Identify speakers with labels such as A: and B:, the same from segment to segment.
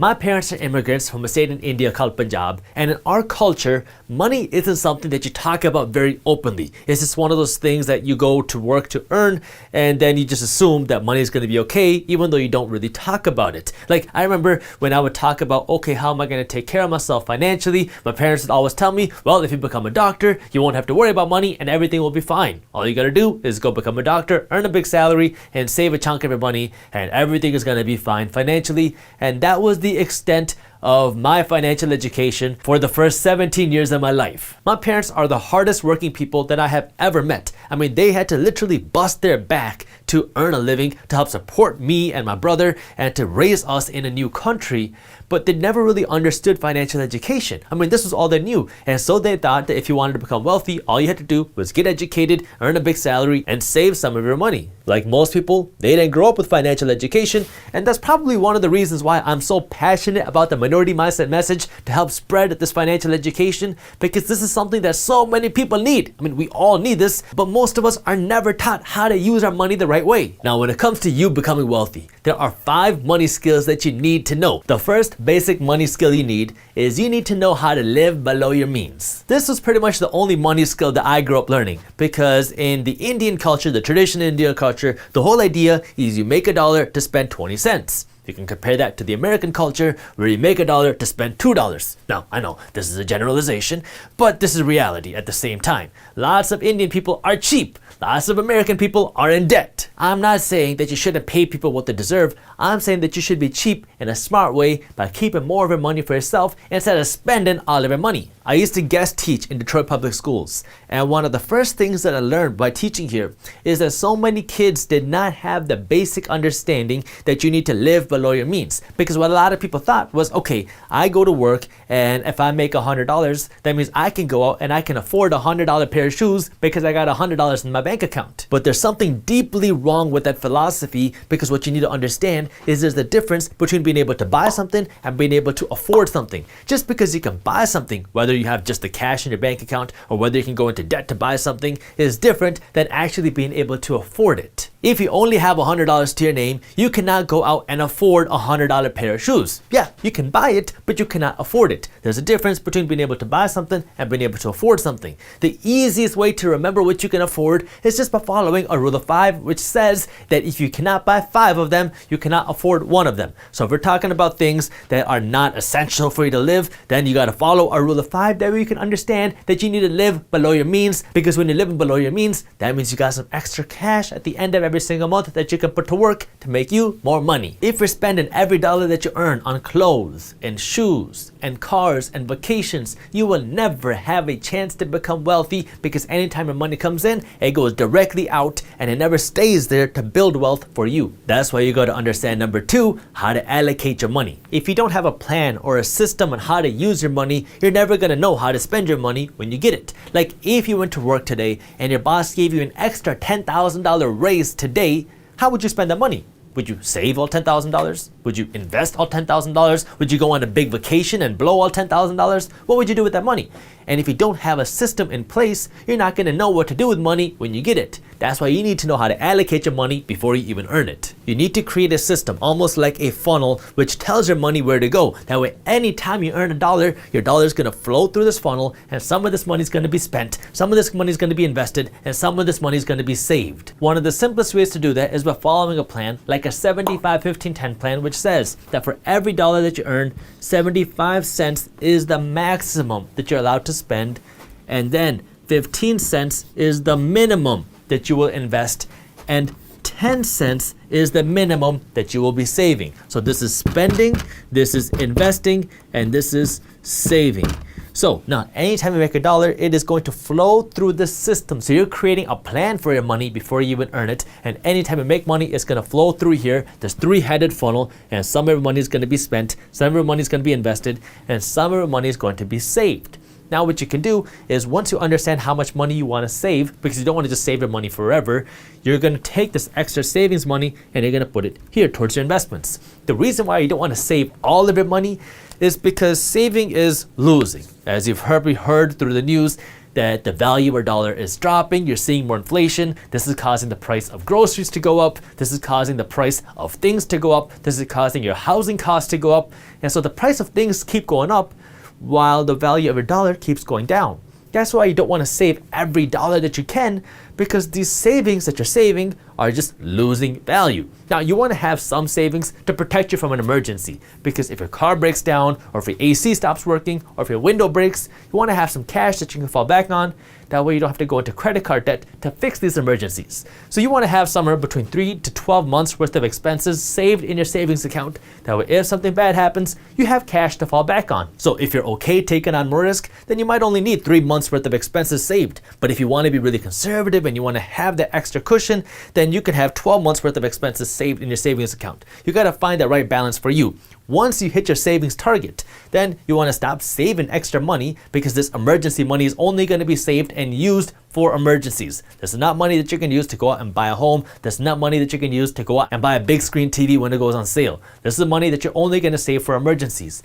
A: My parents are immigrants from a state in India called Punjab, and in our culture, money isn't something that you talk about very openly. It's just one of those things that you go to work to earn, and then you just assume that money is going to be okay, even though you don't really talk about it. Like, I remember when I would talk about, okay, how am I going to take care of myself financially? My parents would always tell me, well, if you become a doctor, you won't have to worry about money and everything will be fine. All you got to do is go become a doctor, earn a big salary, and save a chunk of your money, and everything is going to be fine financially. And that was the extent of my financial education for the first 17 years of my life. My parents are the hardest working people that I have ever met. I mean, they had to literally bust their back to earn a living, to help support me and my brother, and to raise us in a new country. But they never really understood financial education. I mean, this was all they knew. And so they thought that if you wanted to become wealthy, all you had to do was get educated, earn a big salary, and save some of your money. Like most people, they didn't grow up with financial education, and that's probably one of the reasons why I'm so passionate about the Minority Mindset message to help spread this financial education, because this is something that so many people need. I mean, we all need this, but most of us are never taught how to use our money the right way. Now, when it comes to you becoming wealthy, there are 5 money skills that you need to know. The first basic money skill you need is you need to know how to live below your means. This was pretty much the only money skill that I grew up learning, because in the Indian culture, the traditional Indian culture, the whole idea is you make $1 to spend 20 cents. You can compare that to the American culture, where you make $1 to spend $2. Now, I know this is a generalization, but this is reality at the same time. Lots of Indian people are cheap. Lots of American people are in debt. I'm not saying that you shouldn't pay people what they deserve. I'm saying that you should be cheap in a smart way by keeping more of your money for yourself instead of spending all of your money. I used to guest teach in Detroit public schools, and one of the first things that I learned by teaching here is that so many kids did not have the basic understanding that you need to live below your means. Because what a lot of people thought was, okay, I go to work, and if I make $100, that means I can go out and I can afford a $100 pair of shoes because I got $100 in my bank account. But there's something deeply wrong with that philosophy, because what you need to understand is there's a difference between being able to buy something and being able to afford something. Just because you can buy something, whether you have just the cash in your bank account or whether you can go into debt to buy something, is different than actually being able to afford it. If you only have $100 to your name, you cannot go out and afford a $100 pair of shoes. Yeah, you can buy it, but you cannot afford it. There's a difference between being able to buy something and being able to afford something. The easiest way to remember what you can afford is just by following a rule of 5, which says that if you cannot buy 5 of them, you cannot afford 1 of them. So if we're talking about things that are not essential for you to live, then you got to follow a rule of 5. That way you can understand that you need to live below your means, because when you're living below your means, that means you got some extra cash at the end of every single month that you can put to work to make you more money. If you're spending every dollar that you earn on clothes and shoes and cars and vacations, you will never have a chance to become wealthy, because anytime your money comes in, it goes directly out and it never stays there to build wealth for you. That's why you got to understand number 2, how to allocate your money. If you don't have a plan or a system on how to use your money, you're never going to know how to spend your money when you get it. Like, if you went to work today and your boss gave you an extra $10,000 raise today, how would you spend that money? Would you save all $10,000? Would you invest all $10,000? Would you go on a big vacation and blow all $10,000? What would you do with that money? And if you don't have a system in place, you're not going to know what to do with money when you get it. That's why you need to know how to allocate your money before you even earn it. You need to create a system, almost like a funnel, which tells your money where to go. That way, anytime you earn $1, your dollar is going to flow through this funnel, and some of this money is going to be spent, some of this money is going to be invested, and some of this money is going to be saved. One of the simplest ways to do that is by following a plan like a 75-15-10 plan, which says that for every dollar that you earn, 75 cents is the maximum that you're allowed to spend, and then 15 cents is the minimum that you will invest, and 10 cents is the minimum that you will be saving. So this is spending, this is investing, and this is saving. So now, anytime you make $1, it is going to flow through the system. So you're creating a plan for your money before you even earn it. And anytime you make money, it's going to flow through here. This 3-headed funnel, and some of your money is going to be spent, some of your money is going to be invested, and some of your money is going to be saved. Now what you can do is, once you understand how much money you want to save, because you don't want to just save your money forever, you're going to take this extra savings money and you're going to put it here towards your investments. The reason why you don't want to save all of your money is because saving is losing. As you've heard through the news, that the value of our dollar is dropping. You're seeing more inflation. This is causing the price of groceries to go up. This is causing the price of things to go up. This is causing your housing costs to go up. And so the price of things keep going up while the value of your dollar keeps going down. That's why you don't want to save every dollar that you can, because these savings that you're saving are just losing value. Now, you want to have some savings to protect you from an emergency, because if your car breaks down, or if your AC stops working, or if your window breaks, you want to have some cash that you can fall back on. That way you don't have to go into credit card debt to fix these emergencies. So you want to have somewhere between 3 to 12 months worth of expenses saved in your savings account. That way if something bad happens, you have cash to fall back on. So if you're okay taking on more risk, then you might only need 3 months worth of expenses saved. But if you want to be really conservative and you want to have that extra cushion, then you can have 12 months worth of expenses saved in your savings account. You got to find that right balance for you. Once you hit your savings target, then you want to stop saving extra money, because this emergency money is only going to be saved and used for emergencies. This is not money that you can use to go out and buy a home. This is not money that you can use to go out and buy a big screen TV when it goes on sale. This is money that you're only going to save for emergencies.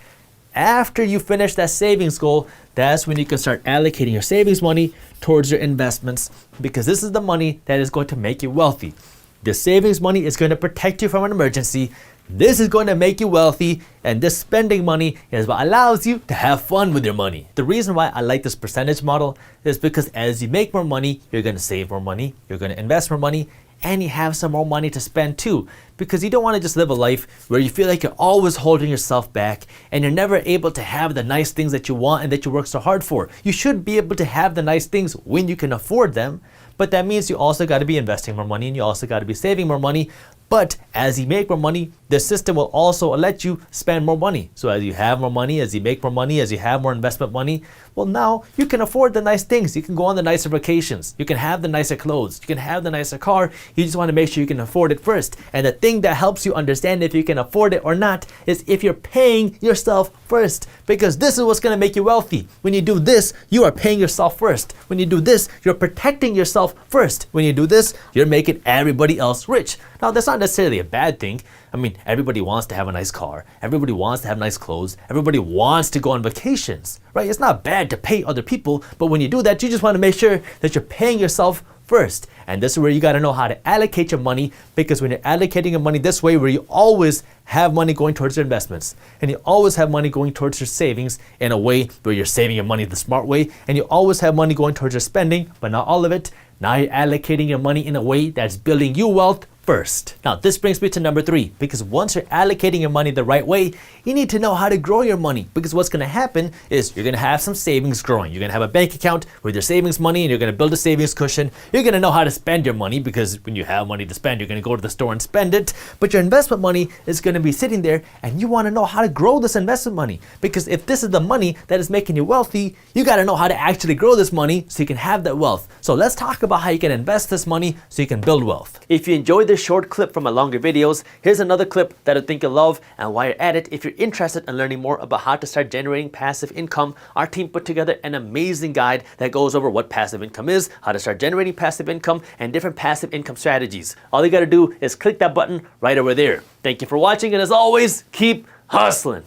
A: After you finish that savings goal, that's when you can start allocating your savings money towards your investments, because this is the money that is going to make you wealthy. The savings money is going to protect you from an emergency. This is going to make you wealthy, and this spending money is what allows you to have fun with your money. The reason why I like this percentage model is because as you make more money, you're going to save more money, you're going to invest more money, and you have some more money to spend too. Because you don't want to just live a life where you feel like you're always holding yourself back and you're never able to have the nice things that you want and that you work so hard for. You should be able to have the nice things when you can afford them, but that means you also got to be investing more money and you also got to be saving more money. But as you make more money, the system will also let you spend more money. So as you have more money, as you make more money, as you have more investment money, well, now you can afford the nice things. You can go on the nicer vacations. You can have the nicer clothes. You can have the nicer car. You just want to make sure you can afford it first. And the thing that helps you understand if you can afford it or not is if you're paying yourself first. Because this is what's going to make you wealthy. When you do this, you are paying yourself first. When you do this, you're protecting yourself first. When you do this, you're making everybody else rich. Now, that's not necessarily a bad thing. I mean, everybody wants to have a nice car. Everybody wants to have nice clothes. Everybody wants to go on vacations, right? It's not bad to pay other people, but when you do that, you just want to make sure that you're paying yourself first. And this is where you got to know how to allocate your money, because when you're allocating your money this way, where you always have money going towards your investments, and you always have money going towards your savings in a way where you're saving your money the smart way, and you always have money going towards your spending, but not all of it. Now you're allocating your money in a way that's building you wealth first. Now, this brings me to number 3, because once you're allocating your money the right way, you need to know how to grow your money, because what's going to happen is you're going to have some savings growing. You're going to have a bank account with your savings money, and you're going to build a savings cushion. You're going to know how to spend your money, because when you have money to spend, you're going to go to the store and spend it. But your investment money is going to be sitting there, and you want to know how to grow this investment money, because if this is the money that is making you wealthy, you got to know how to actually grow this money so you can have that wealth. So let's talk about how you can invest this money so you can build wealth. If you enjoyed this short clip from my longer videos, here's another clip that I think you'll love. And while you're at it, if you're interested in learning more about how to start generating passive income, our team put together an amazing guide that goes over what passive income is, how to start generating passive income, and different passive income strategies. All you got to do is click that button right over there. Thank you for watching, and as always, keep hustling.